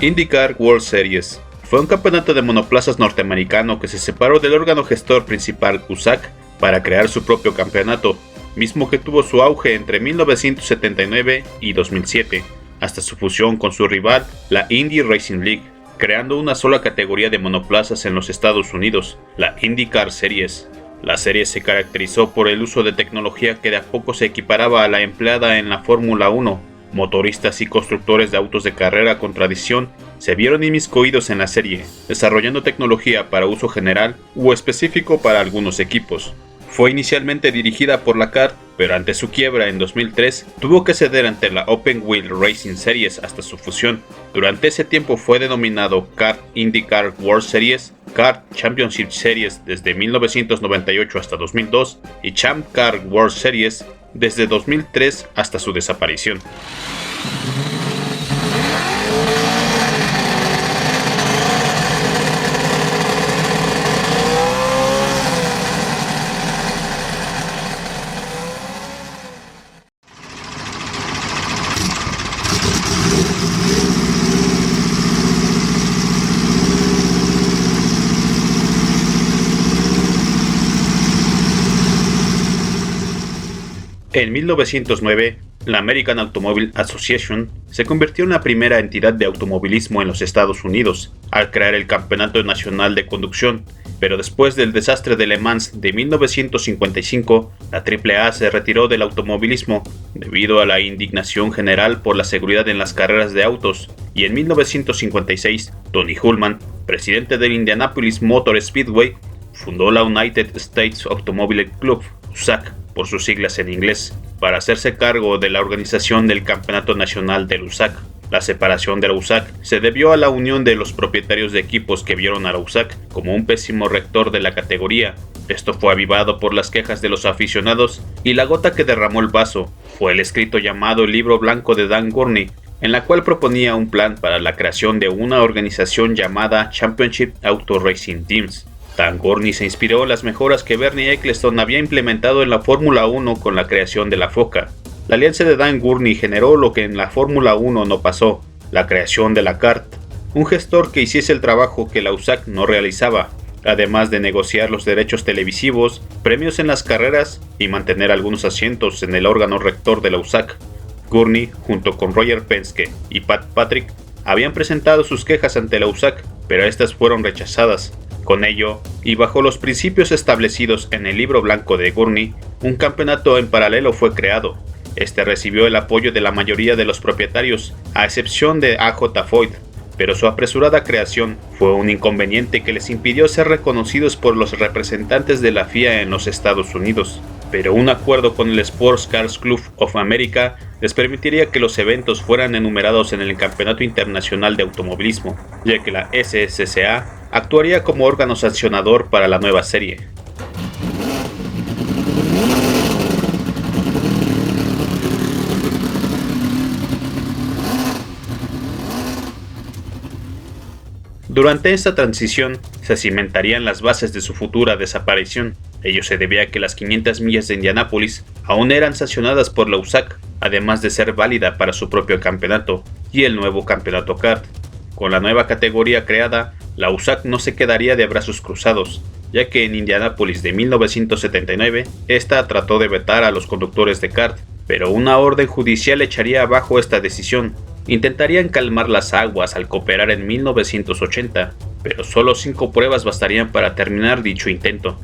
IndyCar World Series fue un campeonato de monoplazas norteamericano que se separó del órgano gestor principal USAC para crear su propio campeonato, mismo que tuvo su auge entre 1979 y 2007, hasta su fusión con su rival, la Indy Racing League, creando una sola categoría de monoplazas en los Estados Unidos, la IndyCar Series. La serie se caracterizó por el uso de tecnología que de a poco se equiparaba a la empleada en la Fórmula 1. Motoristas y constructores de autos de carrera con tradición se vieron inmiscuidos en la serie, desarrollando tecnología para uso general o específico para algunos equipos. Fue inicialmente dirigida por la CART, pero ante su quiebra en 2003 tuvo que ceder ante la Open Wheel Racing Series hasta su fusión. Durante ese tiempo fue denominado CART IndyCar World Series, CART Championship Series desde 1998 hasta 2002 y Champ Car World Series desde 2003 hasta su desaparición. En 1909, la American Automobile Association se convirtió en la primera entidad de automovilismo en los Estados Unidos, al crear el Campeonato Nacional de Conducción, pero después del desastre de Le Mans de 1955, la AAA se retiró del automovilismo debido a la indignación general por la seguridad en las carreras de autos, y en 1956, Tony Hulman, presidente del Indianapolis Motor Speedway, fundó la United States Automobile Club, USAC, por sus siglas en inglés, para hacerse cargo de la organización del Campeonato Nacional del USAC. La separación de la USAC se debió a la unión de los propietarios de equipos que vieron a la USAC como un pésimo rector de la categoría. Esto fue avivado por las quejas de los aficionados, y la gota que derramó el vaso fue el escrito llamado Libro Blanco de Dan Gurney, en la cual proponía un plan para la creación de una organización llamada Championship Auto Racing Teams. Dan Gurney se inspiró en las mejoras que Bernie Ecclestone había implementado en la Fórmula 1 con la creación de la FOCA. La alianza de Dan Gurney generó lo que en la Fórmula 1 no pasó, la creación de la CART, un gestor que hiciese el trabajo que la USAC no realizaba, además de negociar los derechos televisivos, premios en las carreras y mantener algunos asientos en el órgano rector de la USAC. Gurney, junto con Roger Penske y Pat Patrick, habían presentado sus quejas ante la USAC, pero estas fueron rechazadas. Con ello, y bajo los principios establecidos en el Libro Blanco de Gurney, un campeonato en paralelo fue creado. Este recibió el apoyo de la mayoría de los propietarios, a excepción de A.J. Foyt, pero su apresurada creación fue un inconveniente que les impidió ser reconocidos por los representantes de la FIA en los Estados Unidos. Pero un acuerdo con el Sports Cars Club of America les permitiría que los eventos fueran enumerados en el Campeonato Internacional de Automovilismo, ya que la SSCA actuaría como órgano sancionador para la nueva serie. Durante esta transición se cimentarían las bases de su futura desaparición. Ello se debía a que las 500 millas de Indianápolis aún eran sancionadas por la USAC, además de ser válida para su propio campeonato y el nuevo campeonato CART. Con la nueva categoría creada, la USAC no se quedaría de brazos cruzados, ya que en Indianápolis de 1979, esta trató de vetar a los conductores de CART, pero una orden judicial echaría abajo esta decisión. Intentarían calmar las aguas al cooperar en 1980, pero solo 5 pruebas bastarían para terminar dicho intento.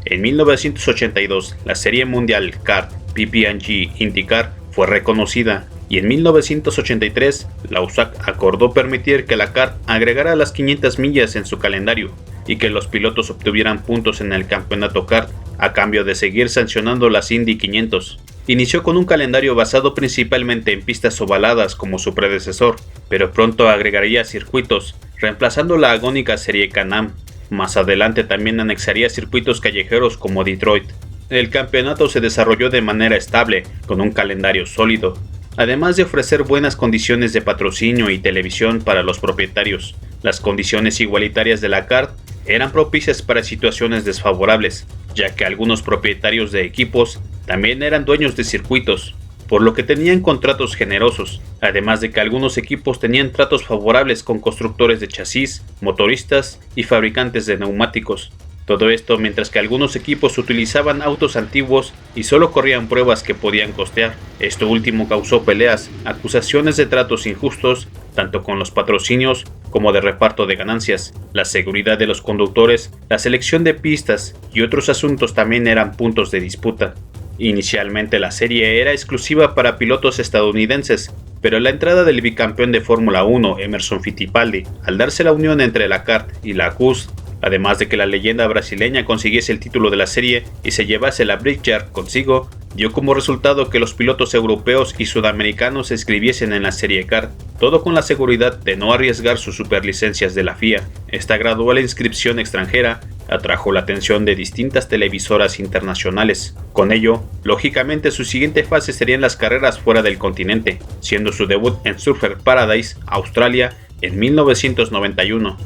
En 1982, la serie mundial CART PPG IndyCar fue reconocida, y en 1983, la USAC acordó permitir que la CART agregara las 500 millas en su calendario, y que los pilotos obtuvieran puntos en el campeonato CART, a cambio de seguir sancionando las Indy 500. Inició con un calendario basado principalmente en pistas ovaladas como su predecesor, pero pronto agregaría circuitos, reemplazando la agónica serie Can-Am. Más adelante también anexaría circuitos callejeros como Detroit. El campeonato se desarrolló de manera estable, con un calendario sólido, además de ofrecer buenas condiciones de patrocinio y televisión para los propietarios. Las condiciones igualitarias de la CART eran propicias para situaciones desfavorables, ya que algunos propietarios de equipos también eran dueños de circuitos. por lo que tenían contratos generosos, además de que algunos equipos tenían tratos favorables con constructores de chasis, motoristas y fabricantes de neumáticos. Todo esto mientras que algunos equipos utilizaban autos antiguos y solo corrían pruebas que podían costear. Esto último causó peleas, acusaciones de tratos injustos, tanto con los patrocinios como de reparto de ganancias. La seguridad de los conductores, la selección de pistas y otros asuntos también eran puntos de disputa. Inicialmente la serie era exclusiva para pilotos estadounidenses, pero la entrada del bicampeón de Fórmula 1 Emerson Fittipaldi, al darse la unión entre la CART y la CUS, además de que la leyenda brasileña consiguiese el título de la serie y se llevase la Brickyard consigo, dio como resultado que los pilotos europeos y sudamericanos se inscribiesen en la serie CART, todo con la seguridad de no arriesgar sus superlicencias de la FIA. Esta gradual inscripción extranjera atrajo la atención de distintas televisoras internacionales. Con ello, lógicamente su siguiente fase serían las carreras fuera del continente, siendo su debut en Surfer Paradise, Australia, en 1991.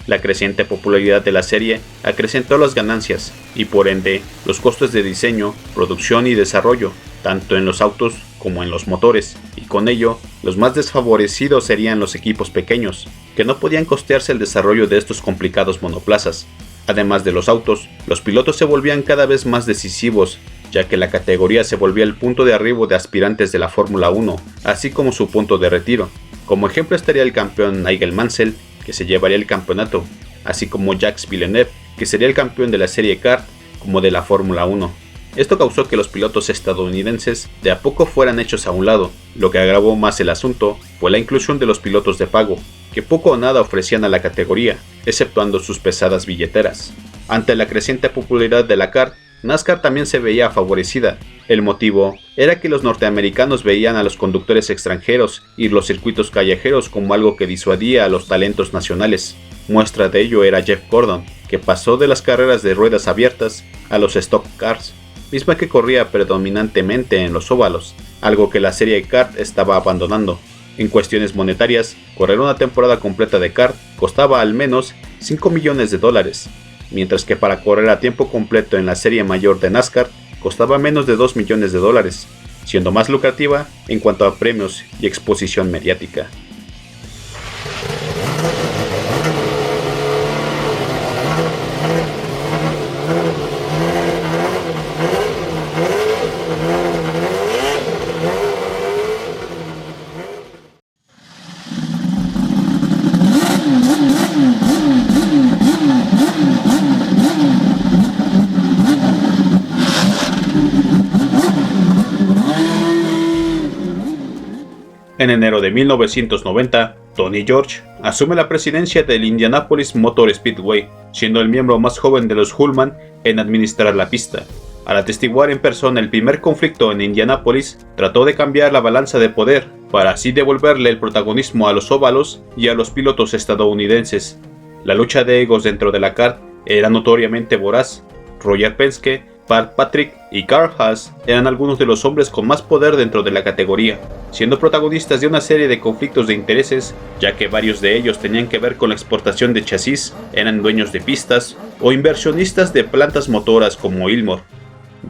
La creciente popularidad de la serie acrecentó las ganancias y por ende los costos de diseño, producción y desarrollo, tanto en los autos como en los motores, y con ello los más desfavorecidos serían los equipos pequeños, que no podían costearse el desarrollo de estos complicados monoplazas. Además de los autos, los pilotos se volvían cada vez más decisivos, ya que la categoría se volvía el punto de arribo de aspirantes de la Fórmula 1, así como su punto de retiro. Como ejemplo estaría el campeón Nigel Mansell, que se llevaría el campeonato, así como Jacques Villeneuve, que sería el campeón de la serie CART como de la Fórmula 1. Esto causó que los pilotos estadounidenses de a poco fueran hechos a un lado. Lo que agravó más el asunto fue la inclusión de los pilotos de pago, que poco o nada ofrecían a la categoría, exceptuando sus pesadas billeteras. Ante la creciente popularidad de la CART, NASCAR también se veía favorecida. El motivo era que los norteamericanos veían a los conductores extranjeros y los circuitos callejeros como algo que disuadía a los talentos nacionales. Muestra de ello era Jeff Gordon, que pasó de las carreras de ruedas abiertas a los stock cars, misma que corría predominantemente en los óvalos, algo que la serie CART estaba abandonando. En cuestiones monetarias, correr una temporada completa de CART costaba al menos $5 millones, mientras que para correr a tiempo completo en la serie mayor de NASCAR costaba menos de $2 millones, siendo más lucrativa en cuanto a premios y exposición mediática. En enero de 1990, Tony George asume la presidencia del Indianapolis Motor Speedway, siendo el miembro más joven de los Hulman en administrar la pista. Al atestiguar en persona el primer conflicto en Indianápolis, trató de cambiar la balanza de poder, para así devolverle el protagonismo a los óvalos y a los pilotos estadounidenses. La lucha de egos dentro de la CART era notoriamente voraz. Roger Penske, Pat Patrick y Carl Haas eran algunos de los hombres con más poder dentro de la categoría, siendo protagonistas de una serie de conflictos de intereses, ya que varios de ellos tenían que ver con la exportación de chasis, eran dueños de pistas o inversionistas de plantas motoras como Ilmor.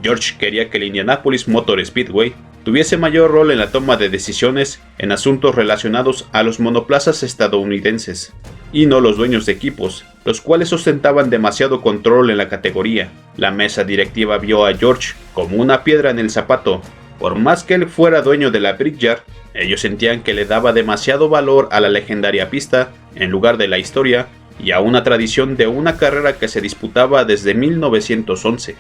George quería que el Indianapolis Motor Speedway tuviese mayor rol en la toma de decisiones en asuntos relacionados a los monoplazas estadounidenses, y no los dueños de equipos, los cuales ostentaban demasiado control en la categoría. La mesa directiva vio a George como una piedra en el zapato. Por más que él fuera dueño de la Brickyard, ellos sentían que le daba demasiado valor a la legendaria pista en lugar de la historia y a una tradición de una carrera que se disputaba desde 1911.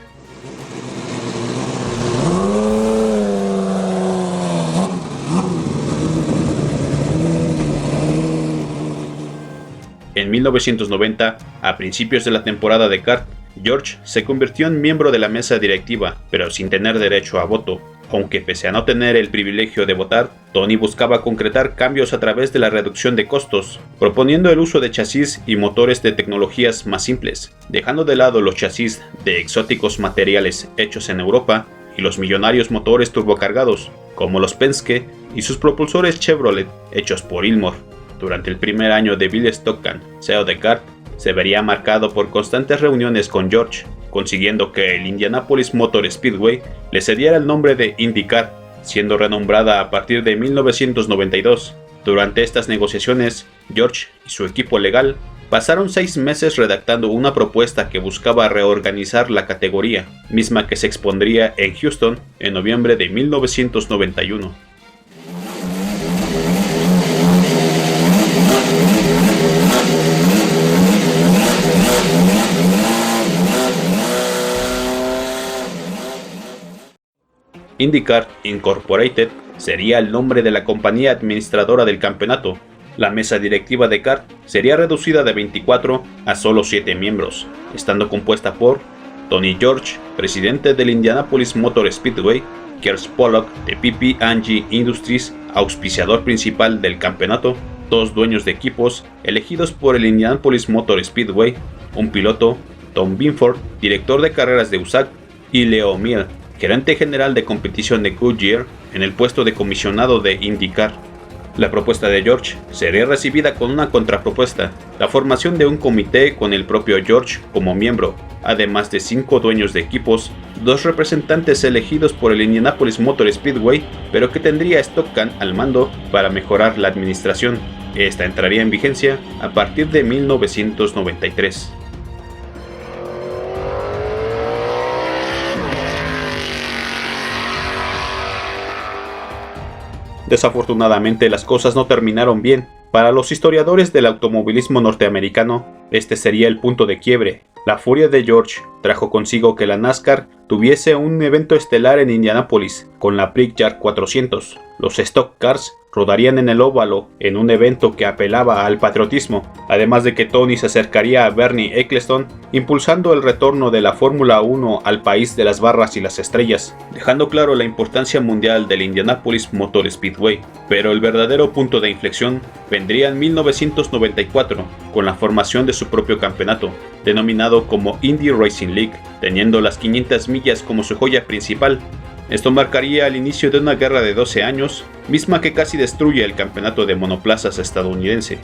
En 1990, a principios de la temporada de CART, George se convirtió en miembro de la mesa directiva, pero sin tener derecho a voto. aunque pese a no tener el privilegio de votar, Tony buscaba concretar cambios a través de la reducción de costos, proponiendo el uso de chasis y motores de tecnologías más simples, dejando de lado los chasis de exóticos materiales hechos en Europa y los millonarios motores turbocargados, como los Penske y sus propulsores Chevrolet hechos por Ilmor. Durante el primer año de Bill Stockton, CEO de Kart, se vería marcado por constantes reuniones con George, consiguiendo que el Indianapolis Motor Speedway le cediera el nombre de IndyCar, siendo renombrada a partir de 1992. Durante estas negociaciones, George y su equipo legal pasaron 6 meses redactando una propuesta que buscaba reorganizar la categoría, misma que se expondría en Houston en noviembre de 1991. IndyCar Incorporated sería el nombre de la compañía administradora del campeonato. La mesa directiva de Kart sería reducida de 24 a solo 7 miembros, estando compuesta por Tony George, presidente del Indianapolis Motor Speedway, Kurt Pollock de PP&G Industries, auspiciador principal del campeonato, 2 dueños de equipos elegidos por el Indianapolis Motor Speedway, un piloto, Tom Binford, director de carreras de USAC, y Leo Mill, gerente general de competición de Goodyear, en el puesto de comisionado de IndyCar. La propuesta de George sería recibida con una contrapropuesta, la formación de un comité con el propio George como miembro, además de 5 dueños de equipos, 2 representantes elegidos por el Indianapolis Motor Speedway, pero que tendría Stockton al mando para mejorar la administración. Esta entraría en vigencia a partir de 1993. Desafortunadamente, las cosas no terminaron bien. Para los historiadores del automovilismo norteamericano, este sería el punto de quiebre. La furia de George trajo consigo que la NASCAR tuviese un evento estelar en Indianápolis, con la Brickyard 400. Los Stock Cars rodarían en el óvalo en un evento que apelaba al patriotismo, además de que Tony se acercaría a Bernie Ecclestone, impulsando el retorno de la Fórmula 1 al país de las barras y las estrellas, dejando claro la importancia mundial del Indianapolis Motor Speedway. Pero el verdadero punto de inflexión vendría en 1994, con la formación de su propio campeonato, denominado como Indy Racing League, teniendo las 500 millas como su joya principal. Esto marcaría el inicio de una guerra de 12 años, misma que casi destruye el campeonato de monoplazas estadounidense.